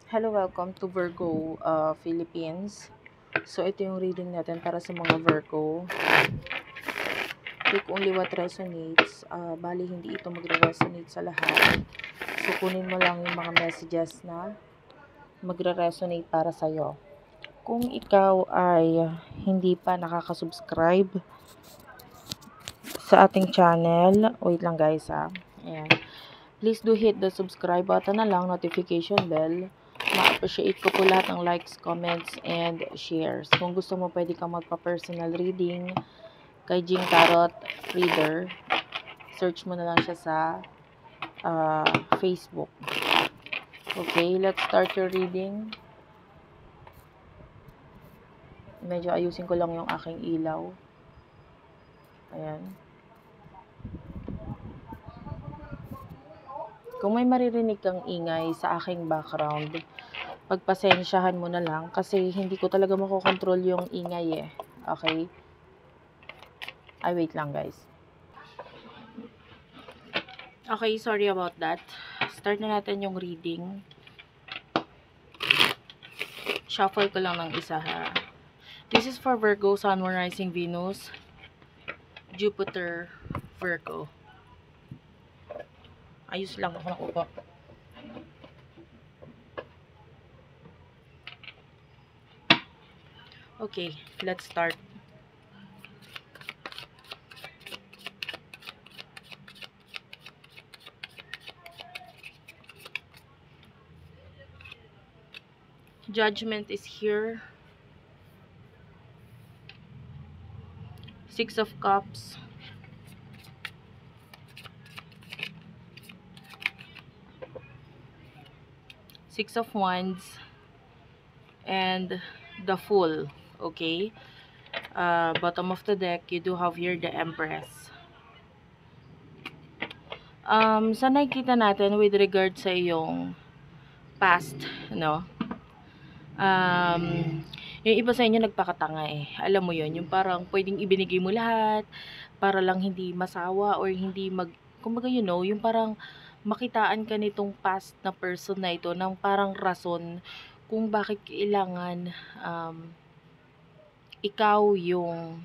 Hello, welcome to Virgo Philippines. So, ito yung reading natin para sa mga Virgo. Take only what resonates. Bali, hindi ito magre-resonate sa lahat. So, kunin mo lang yung mga messages na magre-resonate para sa'yo. Kung ikaw ay hindi pa nakaka-subscribe sa ating channel, wait lang guys Ayan. Please do hit the subscribe button na lang, notification bell. Ma-appreciate ko po lahat ng likes, comments, and shares. Kung gusto mo, pwede kang magpa-personal reading kay Jing Tarot Reader. Search mo na lang siya sa Facebook. Okay, let's start your reading. Medyo ayusin ko lang yung aking ilaw. Ayan. Kung may maririnig kang ingay sa aking background, pagpasensyahan mo na lang kasi hindi ko talaga makokontrol yung ingay Okay? Ay, wait lang guys. Okay, sorry about that. Start na natin yung reading. Shuffle ko lang ng isa ha. This is for Virgo, Sun, Moon, Rising, Venus, Jupiter, Virgo. Ayos lang ako ng upo. Okay, let's start. Judgment is here. Six of Cups. Six of Wands. And the Fool. Okay. Bottom of the deck, you do have here the Empress. Sa nakikita natin with regard sa iyong past, no? Yung iba sa inyo nagpakatanga Alam mo yon, yung parang pwedeng ibinigay mo lahat para lang hindi masawa or hindi kumbaga yung parang makitaan ka nitong past na person na ito ng parang rason kung bakit kailangan ikaw yung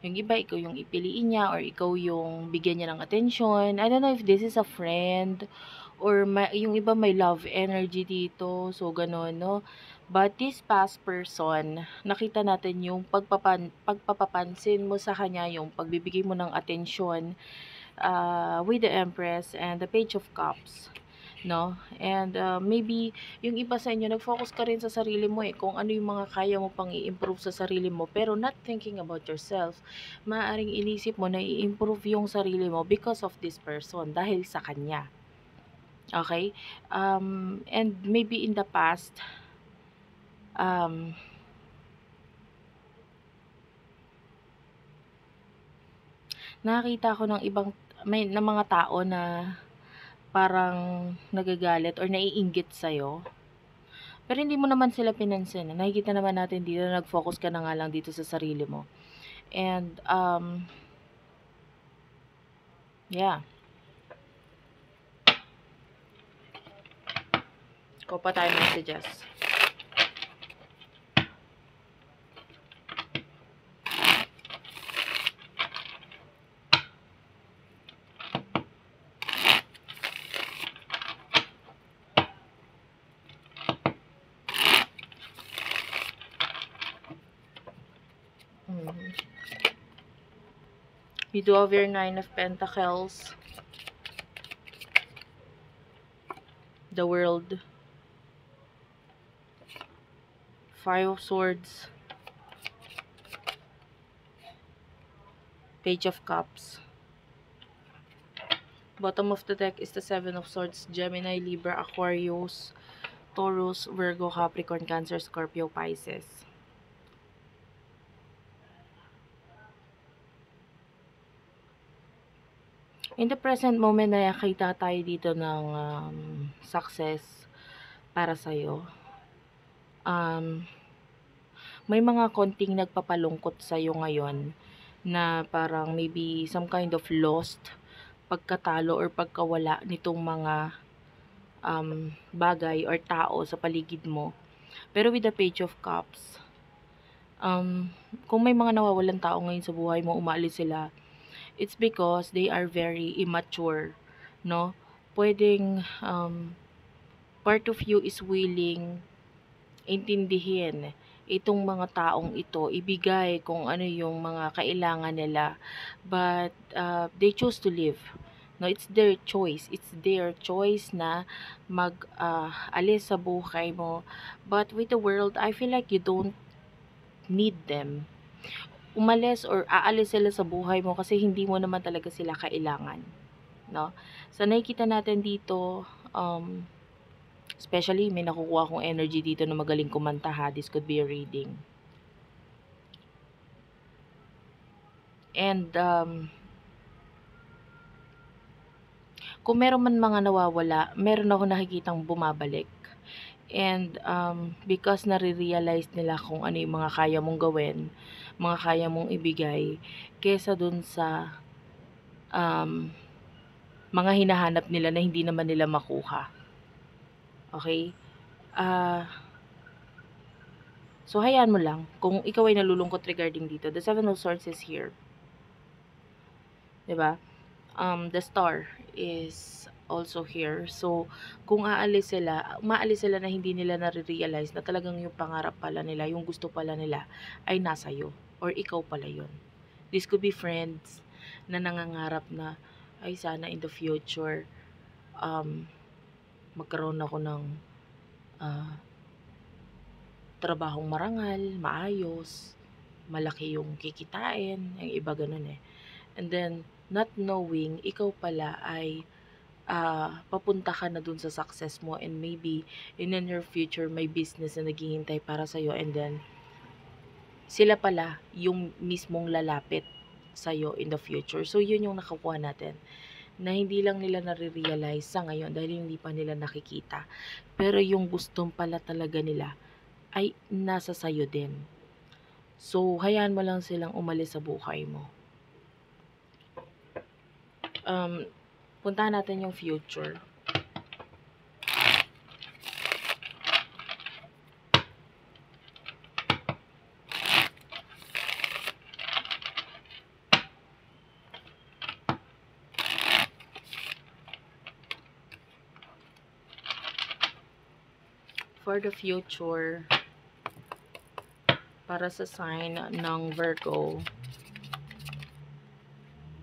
iba, ikaw yung ipiliin niya or ikaw yung bigyan niya ng attention. I don't know if this is a friend or yung iba may love energy dito. So, ganun, no? But this past person, nakita natin yung pagpapapansin mo sa kanya, yung pagbibigay mo ng attention with the Empress and the Page of Cups. No? And maybe yung iba sa inyo nag-focus ka rin sa sarili mo kung ano yung mga kaya mo pang i-improve sa sarili mo pero not thinking about yourself. Maaring inisip mo na i-improve yung sarili mo because of this person, dahil sa kanya. Okay? And maybe in the past nakakita ko ng ibang ng mga tao na parang nagagalit or naiinggit sa'yo. Pero hindi mo naman sila pinansin. Nakikita naman natin dito na nag-focus ka na nga lang dito sa sarili mo. And, yeah. Ko pa tayo messages. You do have your Nine of Pentacles. The World. Five of Swords. Page of Cups. Bottom of the deck is the Seven of Swords. Gemini, Libra, Aquarius, Taurus, Virgo, Capricorn, Cancer, Scorpio, Pisces. In the present moment, nakakita tayo dito ng success para sa'yo. May mga konting nagpapalungkot sa'yo ngayon na parang maybe some kind of lost, pagkatalo or pagkawala nitong mga bagay or tao sa paligid mo. Pero with the Page of Cups, um, kung may mga nawawalang tao ngayon sa buhay mo, umaalis sila, it's because they are very immature, no? Pwedeng part of you is willing intindihin itong mga taong ito, ibigay kung ano yung mga kailangan nila, but they choose to live. No, it's their choice. It's their choice na alis sa buhay mo. But with the world, I feel like you don't need them. Umalis or aalis sila sa buhay mo kasi hindi mo naman talaga sila kailangan, no? So nakikita natin dito, especially may nakukuha akong energy dito na magaling kumanta ha. This could be a reading. And kung meron man mga nawawala, meron ako nakikitang bumabalik. And because nare-realize nila kung ano yung mga kaya mong gawin, mga kaya mong ibigay, kesa dun sa mga hinahanap nila na hindi naman nila makuha. Okay? So, hayaan mo lang. Kung ikaw ay nalulungkot regarding dito, the Seven of Swords is here. Diba? The Star is also here. So, kung maalis sila na hindi nila nare-realize na talagang yung pangarap pala nila, yung gusto pala nila, ay nasa iyo. Or ikaw pala yun. This could be friends na nangangarap na, ay sana in the future, magkaroon ako ng trabahong marangal, maayos, malaki yung kikitain, yung iba ganun eh. And then, not knowing, ikaw pala ay papunta ka na dun sa success mo, and maybe in the near future may business na naghihintay para sa'yo, and then sila pala yung mismong lalapit sa'yo in the future. So yun yung nakukuha natin, na hindi lang nila nare-realize sa ngayon dahil hindi pa nila nakikita, pero yung gustong pala talaga nila ay nasa sayo din. So hayaan mo lang silang umalis sa buhay mo. Puntahan natin yung future. For the future, para sa sign ng Virgo,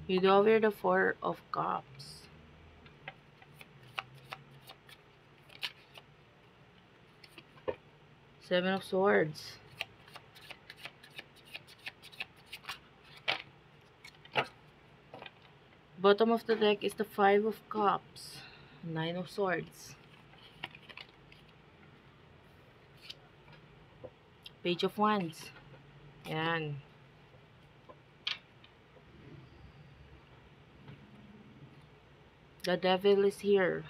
you do over the Four of Cups. Seven of Swords. Bottom of the deck is the Five of Cups. Nine of Swords. Page of Wands. Yan. The Devil is here.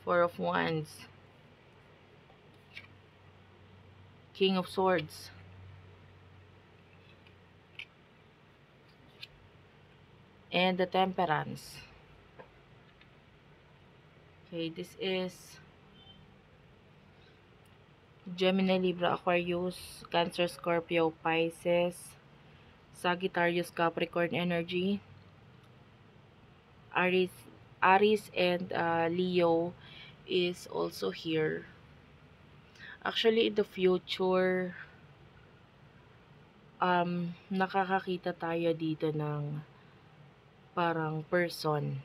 Four of Wands. King of Swords. And the Temperance. Okay, this is Gemini, Libra, Aquarius, Cancer, Scorpio, Pisces, Sagittarius, Capricorn energy, Aries and Leo is also here. Actually, in the future, nakakakita tayo dito ng parang person,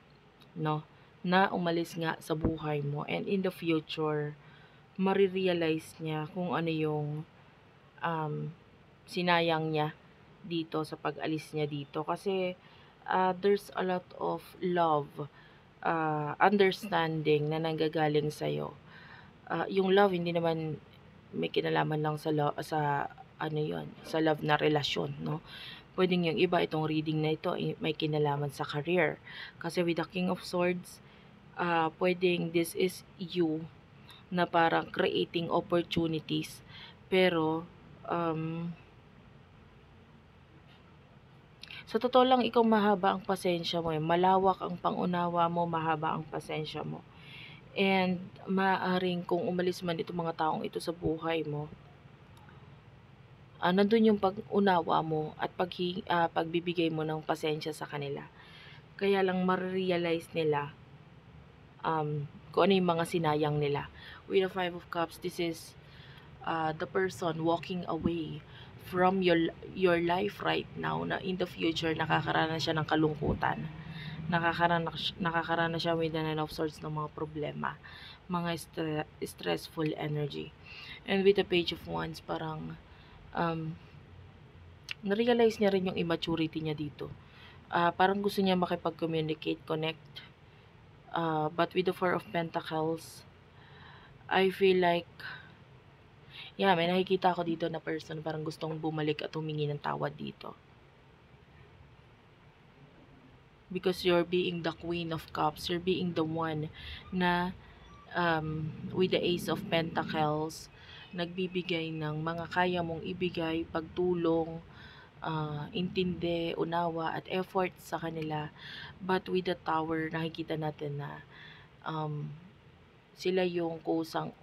no, na umalis nga sa buhay mo, and in the future, marirealize niya kung ano yung sinayang niya dito sa pag-alis niya dito. Kasi there's a lot of love, understanding na nanggagaling sa'yo. Yung love, hindi naman may kinalaman lang sa ano yon, sa love na relasyon, no? Pwedeng yung iba, itong reading na ito, may kinalaman sa career. Kasi with the King of Swords, pwedeng this is you na parang creating opportunities, pero Sa totoo lang, ikaw mahaba ang pasensya mo, eh, malawak ang pang-unawa mo, mahaba ang pasensya mo. And maaaring kung umalis man itong mga taong ito sa buhay mo, nandun yung pag-unawa mo at pagbibigay mo ng pasensya sa kanila. Kaya lang mare-realize nila kung ano yung mga sinayang nila. With the Five of Cups, this is the person walking away from your life right now, na in the future nakakaranas siya ng kalungkutan, nakakaranas siya with the Nine of Swords ng mga problema, mga stressful energy. And with the Page of Wands, parang na-realize niya rin yung immaturity niya dito. Parang gusto niya makipag-communicate, connect, but with the Four of Pentacles, I feel like, yeah, may nakikita ako dito na person parang gustong bumalik at humingi ng tawad dito. Because you're being the Queen of Cups, you're being the one na with the Ace of Pentacles, nagbibigay ng mga kaya mong ibigay, pagtulong, intindi, unawa, at effort sa kanila. But with the Tower, nakikita natin na sila yung kusang,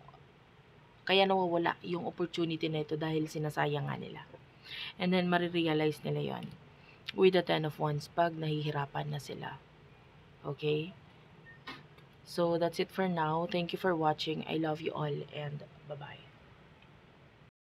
kaya nawawala yung opportunity na ito dahil sinasayang nga nila. And then, marirealize nila yon with the Ten of Wands pag nahihirapan na sila. Okay? So, that's it for now. Thank you for watching. I love you all and bye-bye.